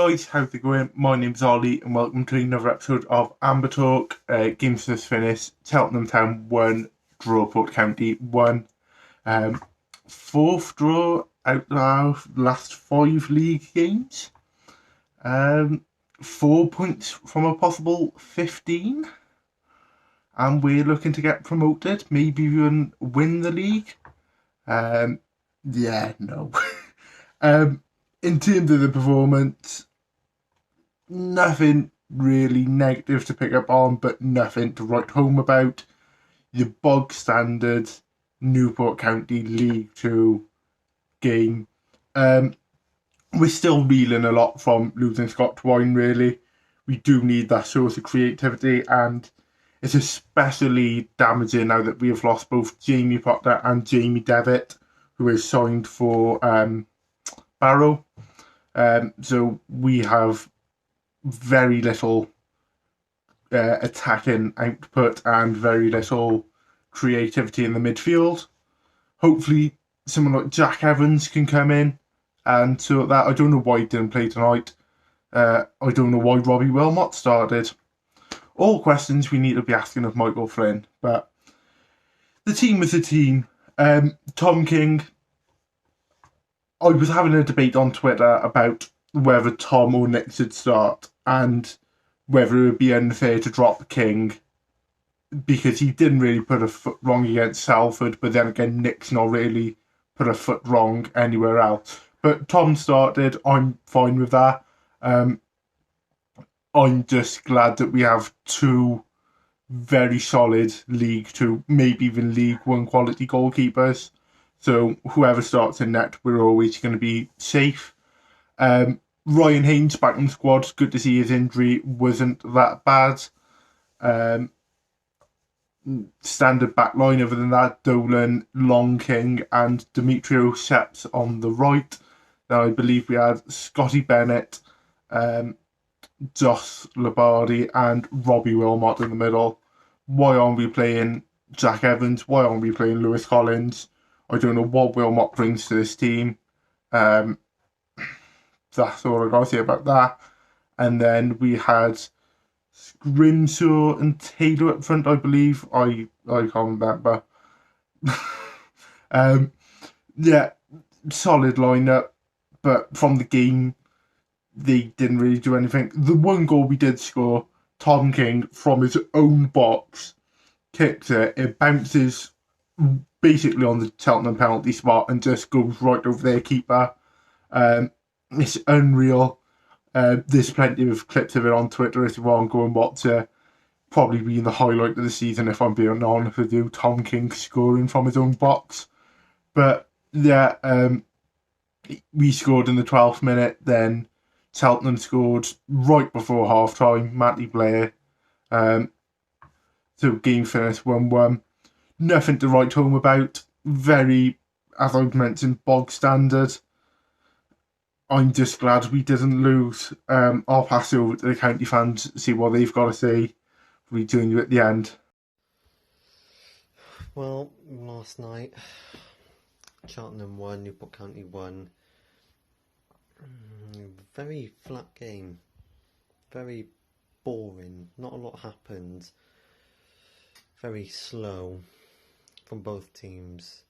guys, how's it going? My name's Ollie and welcome to another episode of Amber Talk. Games just finished. Cheltenham Town 1, Newport County 1. Fourth draw out of our last 5 league games. 4 points from a possible 15. And we're looking to get promoted. Maybe even win the league. No. In terms of the performance, nothing really negative to pick up on, but nothing to write home about. Your bog standard Newport County League 2 game. We're still reeling a lot from losing Scott Twine, really. We do need that source of creativity, and it's especially damaging now that we have lost both Jamie Potter and Jamie Devitt, who is signed for Barrow. So we have very little attacking output and very little creativity in the midfield. Hopefully someone like Jack Evans can come in and sort that. I don't know why he didn't play tonight. I don't know why Robbie Wilmot started. All questions we need to be asking of Michael Flynn. But the team was a team. Tom King, I was having a debate on Twitter about whether Tom or Nick should start and whether it would be unfair to drop King because he didn't really put a foot wrong against Salford, but then again, Nick's not really put a foot wrong anywhere else. But Tom started. I'm fine with that. I'm just glad that we have 2 very solid League 2, maybe even League 1 quality goalkeepers. So whoever starts in net, we're always going to be safe. Ryan Haynes back in the squad. Good to see his injury wasn't that bad. Standard back line other than that, Dolan, Long King and Demetrio Seps on the right. Now I believe we had Scotty Bennett, Joss Labardi and Robbie Wilmot in the middle. Why aren't we playing Jack Evans? Why aren't we playing Lewis Collins? I don't know what Wilmot brings to this team. That's all I got to say about that. And then we had Grimshaw and Taylor up front, I believe. I can't remember. Solid lineup, but from the game, they didn't really do anything. The one goal we did score, Tom King from his own box kicks it. It bounces basically on the Cheltenham penalty spot and just goes right over their keeper. It's unreal. There's plenty of clips of it on Twitter if you want to go and watch it. Probably being the highlight of the season if I'm being honest with you. Tom King scoring from his own box. But yeah, we scored in the 12th minute. Then Cheltenham scored right before half time. Matty Blair. So game finished 1-1. Nothing to write home about. Very, as I've mentioned, bog standard. I'm just glad we didn't lose. I'll pass it over to the county fans, see what they've got to say. We join you at the end. Well, last night, Cheltenham won, Newport County won. Very flat game. Very boring. Not a lot happened. Very slow from both teams.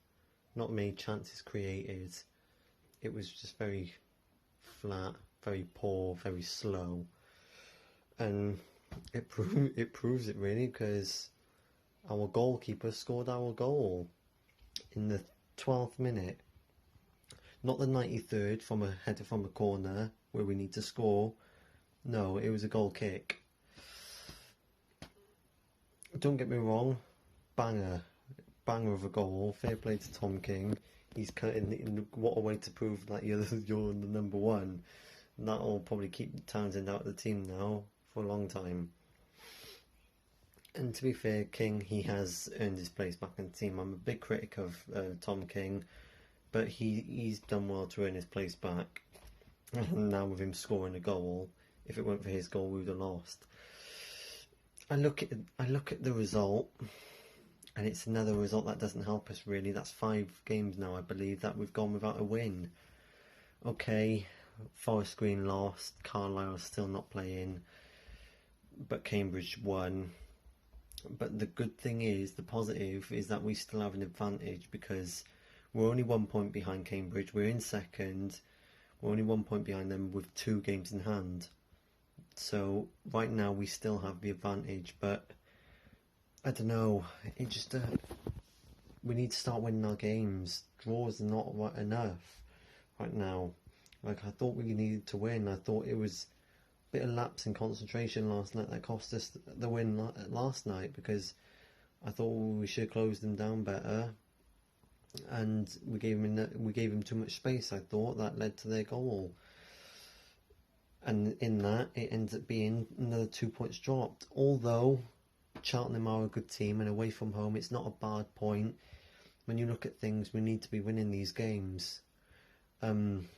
Not many chances created. It was just very flat, very poor, very slow. And it proves it really, because our goalkeeper scored our goal in the 12th minute. Not the 93rd from a header from a corner where we need to score. No, it was a goal kick. Don't get me wrong, banger of a goal. Fair play to Tom King. He's cutting. What a way to prove that you're the number one. And that'll probably keep Townsend out of the team now for a long time. And to be fair, King, he has earned his place back in the team. I'm a big critic of Tom King, but he's done well to earn his place back. And now with him scoring a goal, if it weren't for his goal, we would have lost. I look at the result, and it's another result that doesn't help us really. That's 5 games now, I believe, that we've gone without a win. Okay, Forest Green lost, Carlisle still not playing, but Cambridge won. But the good thing is, the positive is that we still have an advantage because we're only 1 point behind Cambridge. We're in second. We're only 1 point behind them with 2 games in hand. So right now we still have the advantage, but I don't know. It just we need to start winning our games. Draws are not enough right now. Like I thought we needed to win. I thought it was a bit of lapse in concentration last night that cost us the win last night because I thought we should have closed them down better, and we gave them too much space. I thought that led to their goal. And in that, it ends up being another 2 points dropped. Although Cheltenham are a good team and away from home, it's not a bad point. When you look at things, we need to be winning these games. Some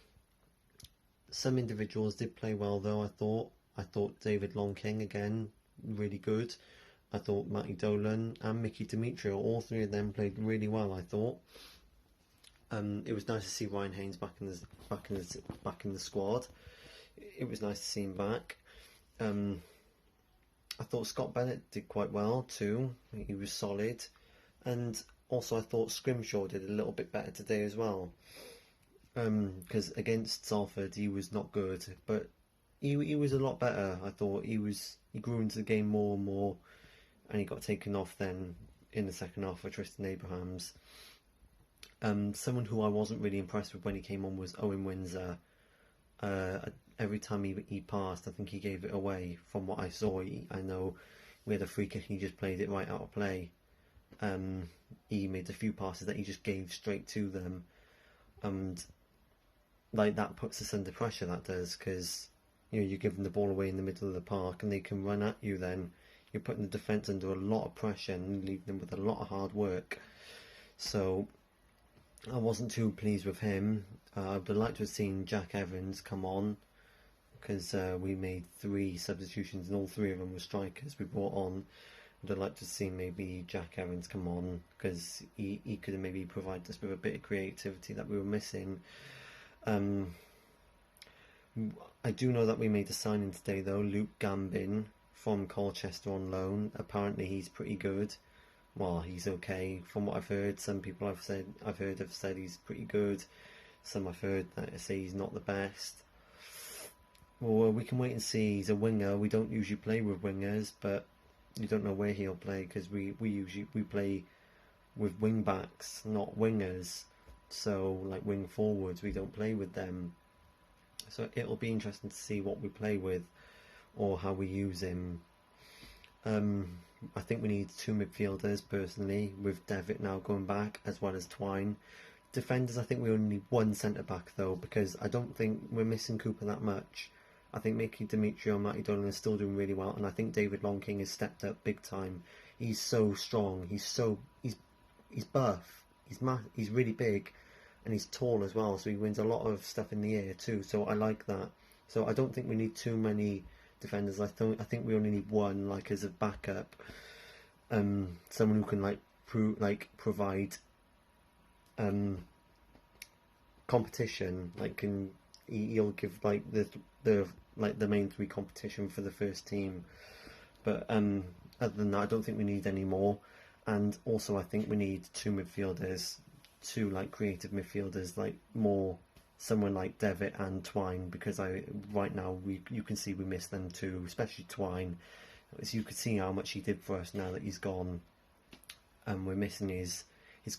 individuals did play well, though. I thought David Longking again really good. I thought Matty Dolan and Mickey Demetrio, all 3 of them played really well. I thought. It was nice to see Ryan Haynes back in the squad. It was nice to see him back. I thought Scott Bennett did quite well too. He was solid, and also I thought Scrimshaw did a little bit better today as well. Because against Salford he was not good, but he was a lot better. I thought he grew into the game more and more, and he got taken off then in the second half for Tristan Abrahams. Someone who I wasn't really impressed with when he came on was Owen Windsor. Every time he passed, I think he gave it away. From what I saw, I know we had a free kick and he just played it right out of play. He made a few passes that he just gave straight to them, and like that puts us under pressure. That does, because you give them the ball away in the middle of the park and they can run at you. Then you're putting the defence under a lot of pressure and leaving them with a lot of hard work. So I wasn't too pleased with him. I would have liked to have seen Jack Evans come on, because we made 3 substitutions and all 3 of them were strikers we brought on. I'd have liked to see maybe Jack Evans come on, because he could have maybe provided us with a bit of creativity that we were missing. I do know that we made a signing today though, Luke Gambin from Colchester on loan. Apparently he's pretty good. Well, he's okay from what I've heard. Some people have said he's pretty good. Some I've heard that say he's not the best. Well, we can wait and see. He's a winger. We don't usually play with wingers, but you don't know where he'll play, because we play with wing backs, not wingers. So like wing forwards, we don't play with them. So it'll be interesting to see what we play with or how we use him. I think we need 2 midfielders personally, with Devitt now going back as well as Twine. Defenders, I think we only need 1 centre back though, because I don't think we're missing Cooper that much. I think Mickey Demetrio and Matty Dolan are still doing really well, and I think David Longking has stepped up big time. He's so strong. He's buff. He's really big, and he's tall as well. So he wins a lot of stuff in the air too. So I like that. So I don't think we need too many defenders. I think we only need 1, like as a backup. Someone who can provide competition. He'll give the main 3 competition for the first team. But other than that, I don't think we need any more. And also I think we need 2 midfielders, 2 creative midfielders, more someone like Devitt and Twine, because right now you can see we miss them too, especially Twine. As you could see how much he did for us now that he's gone, and we're missing his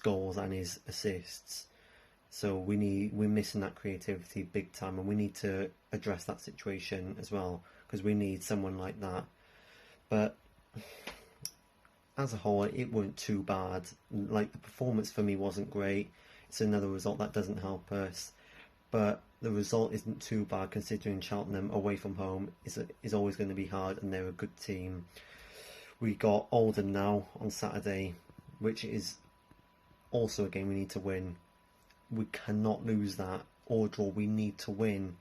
goals and his assists. So we're missing that creativity big time, and we need to address that situation as well, because we need someone like that. But as a whole, it weren't too bad. The performance for me wasn't great. It's another result that doesn't help us, but the result isn't too bad considering Cheltenham away from home is always going to be hard, and they're a good team. We got Oldham now on Saturday, which is also a game we need to win. We cannot lose that or draw. We need to win,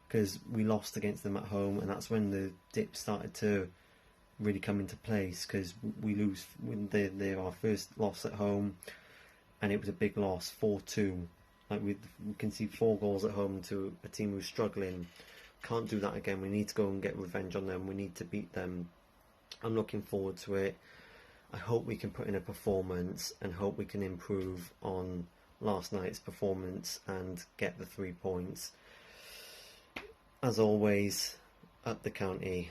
because we lost against them at home, and that's when the dip started to really come into place, because we lose when they're our first loss at home, and it was a big loss, 4-2. Like we can see 4 goals at home to a team who's struggling. Can't do that again. We need to go and get revenge on them. We need to beat them. I'm looking forward to it. I hope we can put in a performance and hope we can improve on last night's performance and get the 3 points. As always, up the county.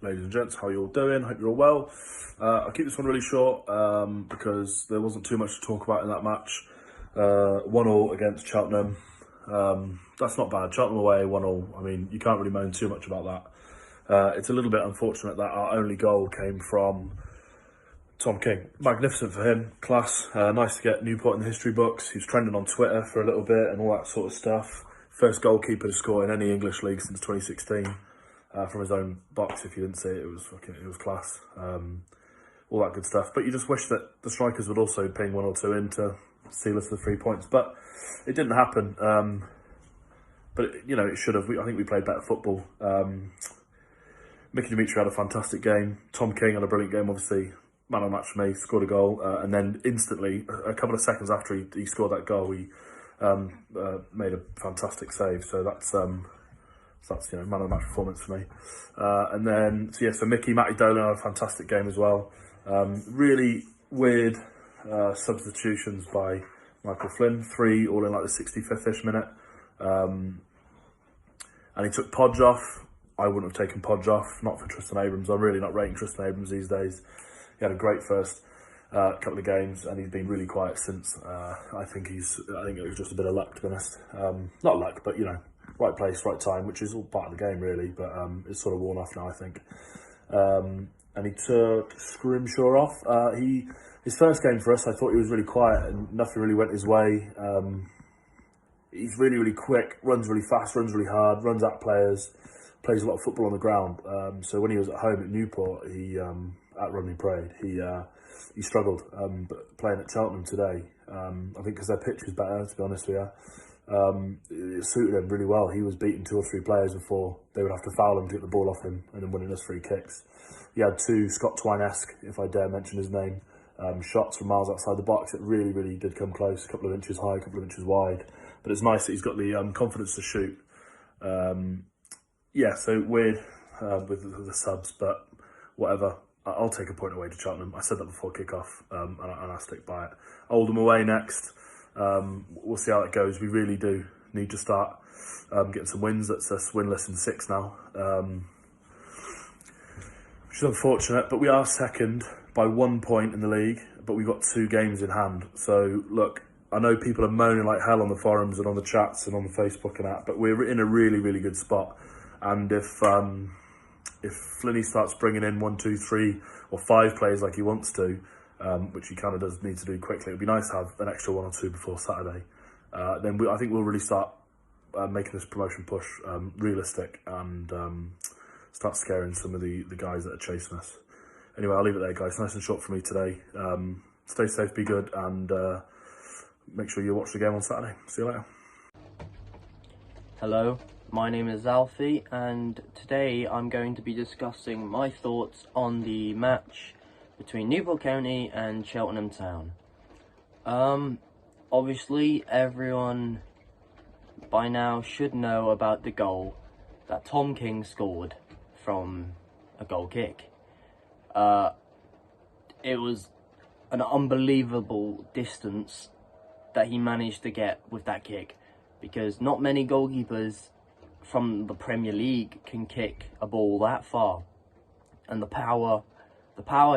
Ladies and gents, how you all doing? Hope you're all well. I'll keep this one really short because there wasn't too much to talk about in that match. 1-1 against Cheltenham. That's not bad. Cheltenham away, 1-1. I mean, you can't really moan too much about that. It's a little bit unfortunate that our only goal came from Tom King. Magnificent for him. Class. Nice to get Newport in the history books. He was trending on Twitter for a little bit and all that sort of stuff. First goalkeeper to score in any English league since 2016. From his own box. If you didn't see it, it was class. All that good stuff. But you just wish that the strikers would also ping 1 or 2 in to seal us the 3 points. But it didn't happen. But it should have. I think we played better football. Mickey Dimitri had a fantastic game. Tom King had a brilliant game. Obviously, man of the match for me. Scored a goal, and then instantly, a couple of seconds after he scored that goal, he made a fantastic save. So that's man of the match performance for me. And then for Mickey, Matty Dolan had a fantastic game as well. Really weird substitutions by Michael Flynn, 3 all in like the 65th-ish minute. And he took Podge off. I wouldn't have taken Podge off, not for Tristan Abrams. I'm really not rating Tristan Abrams these days. He had a great first couple of games, and he's been really quiet since. I think it was just a bit of luck, to be honest. Not luck, but right place, right time, which is all part of the game, really. But it's sort of worn off now, I think. And he took Scrimshaw off. His first game for us, I thought he was really quiet and nothing really went his way. He's really, really quick, runs really fast, runs really hard, runs at players, plays a lot of football on the ground. So when he was at home at Newport, at Rodney Parade, he struggled. But playing at Cheltenham today, I think because their pitch was better, to be honest with you, it suited him really well. He was beating 2 or 3 players before they would have to foul him to get the ball off him and then winning us 3 kicks. He had 2 Scott Twine-esque, if I dare mention his name, shots from miles outside the box. It really, really did come close, a couple of inches high, a couple of inches wide. But it's nice that he's got the confidence to shoot. So weird with the subs, but whatever. I'll take a point away to Cheltenham. I said that before kick-off, and I'll stick by it. Oldham away next. We'll see how it goes. We really do need to start getting some wins. That's us winless in 6 now, which is unfortunate. But we are second by 1 point in the league, but we've got 2 games in hand. So look, I know people are moaning like hell on the forums and on the chats and on the Facebook and that, but we're in a really, really good spot. And if Flinny starts bringing in 1, 2, 3 or 5 players like he wants to, which he kind of does need to do quickly, it'd be nice to have an extra 1 or 2 before Saturday. Then I think we'll really start making this promotion push realistic and start scaring some of the guys that are chasing us. Anyway, I'll leave it there, guys. Nice and short for me today. Stay safe, be good, and make sure you watch the game on Saturday. See you later. Hello, my name is Alfie, and today I'm going to be discussing my thoughts on the match between Newport County and Cheltenham Town. Obviously, everyone by now should know about the goal that Tom King scored from a goal kick. It was an unbelievable distance that he managed to get with that kick, because not many goalkeepers from the Premier League can kick a ball that far, and the power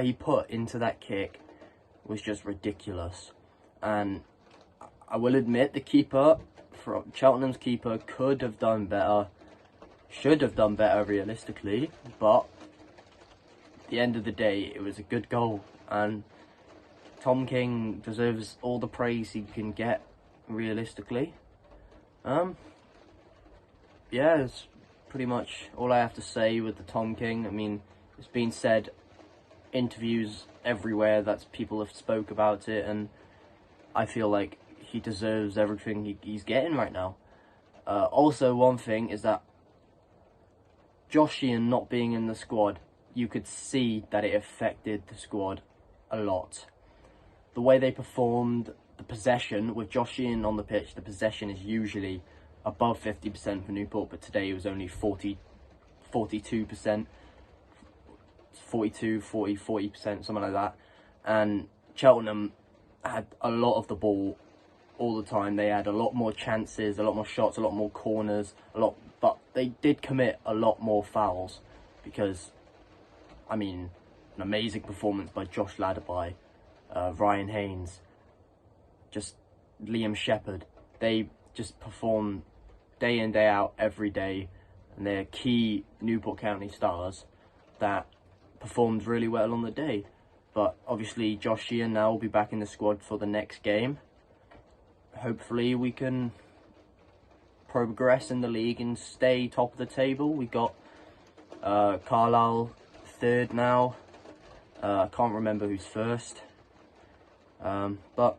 he put into that kick was just ridiculous. And I will admit, the keeper, from Cheltenham's keeper, could have done better, should have done better realistically, but at the end of the day, it was a good goal, and Tom King deserves all the praise he can get realistically. Yeah, it's pretty much all I have to say with the Tom King. I mean, it's been said, interviews everywhere that people have spoke about it, and I feel like he deserves everything he's getting right now. Also, one thing is that Josh Sheehan not being in the squad, you could see that it affected the squad a lot. The way they performed, the possession, with Josh Sheehan on the pitch, the possession is usually above 50% for Newport, but today it was only 42%, 40, 40%, something like that. And Cheltenham had a lot of the ball all the time. They had a lot more chances, a lot more shots, a lot more corners, but they did commit a lot more fouls because, I mean, an amazing performance by Josh Ladderby, Ryan Haynes, just Liam Shepherd. They just perform day in, day out, every day, and they're key Newport County stars that performed really well on the day. But obviously Josh Sheehan now will be back in the squad for the next game. Hopefully we can progress in the league and stay top of the table. We got Carlisle third now. I can't remember who's first, but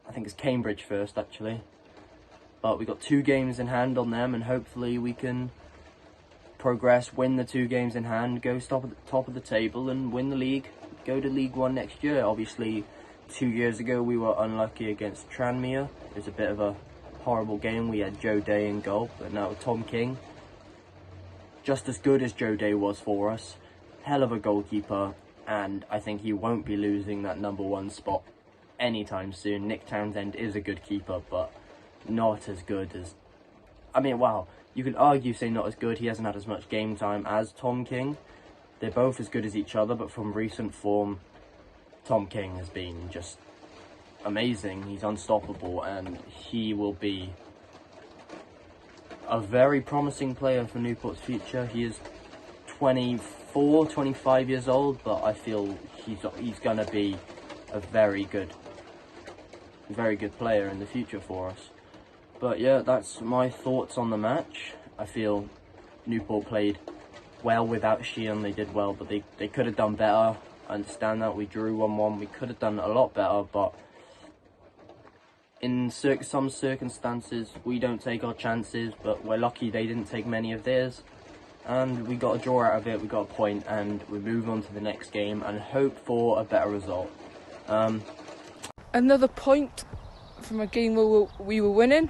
I think it's Cambridge first actually. But we got 2 games in hand on them, and hopefully we can progress, win the 2 games in hand, go top of the table and win the league, go to League One next year. Obviously 2 years ago we were unlucky against Tranmere. It was a bit of a horrible game. We had Joe Day in goal, but now Tom King, just as good as Joe Day was for us, hell of a goalkeeper, and I think he won't be losing that number 1 spot anytime soon. Nick Townsend is a good keeper, but not as good as, I mean, wow, you could argue say not as good. He hasn't had as much game time as Tom King. They're both as good as each other, but from recent form, Tom King has been just amazing. He's unstoppable, and he will be a very promising player for Newport's future. He is 24, 25 years old, but I feel he's going to be a very good player in the future for us. But yeah, that's my thoughts on the match. I feel Newport played well without Sheehan. They did well, but they could have done better. I understand that. We drew 1-1. We could have done a lot better, but in some circumstances, we don't take our chances, but we're lucky they didn't take many of theirs. And we got a draw out of it, we got a point, and we move on to the next game and hope for a better result. Another point from a game where we were winning.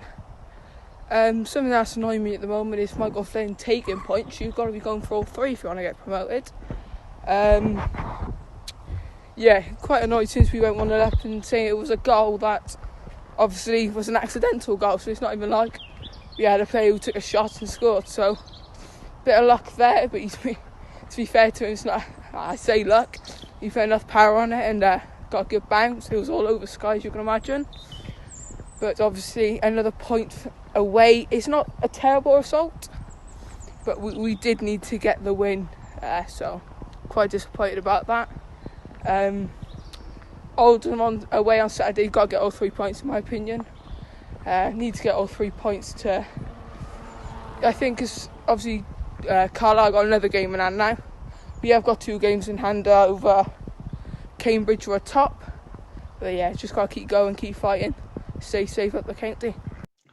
Something that's annoying me at the moment is Michael Flynn taking points. You've got to be going for all 3 if you want to get promoted. Yeah, quite annoyed since we went 1-0 up and saying it was a goal that obviously was an accidental goal, so it's not even like we had a player who took a shot and scored. So bit of luck there, but to be fair to him, it's not, I say luck, he put enough power on it and got a good bounce. It was all over Sky, as you can imagine. But obviously another point away. It's not a terrible result, but we did need to get the win, so quite disappointed about that. Oldham away on Saturday, got to get all 3 points in my opinion. Need to get all 3 points to, I think, because obviously Carlisle got another game in hand now. We have got 2 games in hand over Cambridge, who are top. But yeah, just got to keep going, keep fighting, stay safe up the county.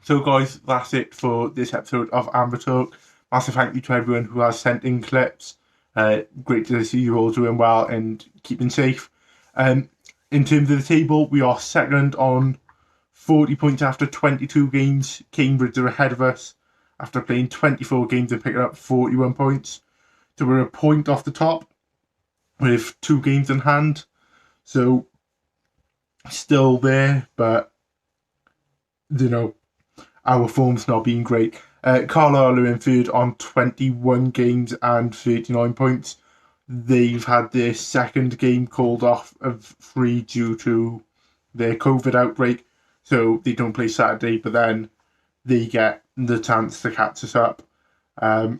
So guys, that's it for this episode of Amber Talk. Massive thank you to everyone who has sent in clips. Great to see you all doing well and keeping safe. In terms of the table, we are second on 40 points after 22 games. Cambridge are ahead of us after playing 24 games and picking up 41 points. So we're a point off the top with 2 games in hand. So still there, but you know, our form's not been great. Carlisle are in third on 21 games and 39 points. They've had their second game called off of 3 due to their COVID outbreak, so they don't play Saturday, but then they get the chance to catch us up. And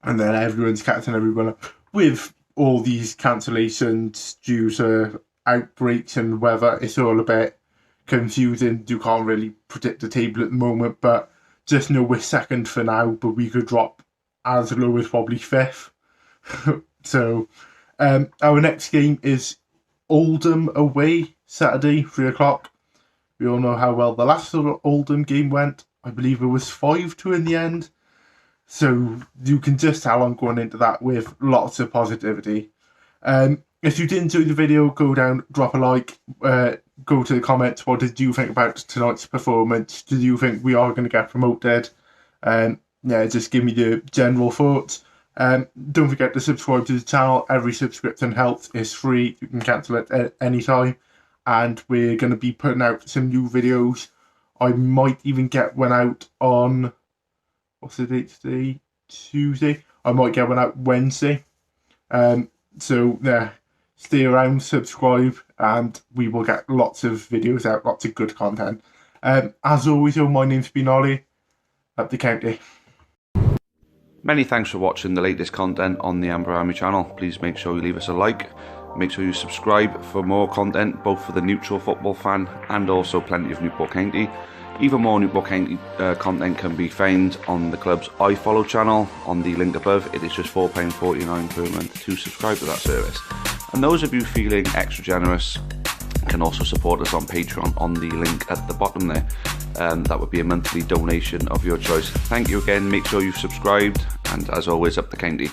then everyone's catching everyone up. With all these cancellations due to outbreaks and weather, it's all a bit confusing. You can't really predict the table at the moment, but just know we're second for now, but we could drop as low as probably 5th. So our next game is Oldham away, Saturday, 3 o'clock. We all know how well the last Oldham game went. I believe it was 5-2 in the end. So you can just tell I'm going into that with lots of positivity. If you did enjoy the video, go down, drop a like, go to the comments. What did you think about tonight's performance? Did you think we are going to get promoted? Yeah, just give me the general thoughts. Don't forget to subscribe to the channel. Every subscription helps. It's free. You can cancel it at any time. And we're going to be putting out some new videos. I might even get one out on, what's the date today? Tuesday. I might get one out Wednesday. So yeah, stay around, subscribe, and we will get lots of videos out, lots of good content. As always, my name's been Ollie, up the county. Many thanks for watching the latest content on the Amber Army channel. Please make sure you leave us a like. Make sure you subscribe for more content, both for the neutral football fan and also plenty of Newport County. Even more Newport County content can be found on the club's iFollow channel on the link above. It is just £4.49 per month to subscribe to that service. And those of you feeling extra generous can also support us on Patreon on the link at the bottom there. That would be a monthly donation of your choice. Thank you again, make sure you've subscribed, and as always, up the county.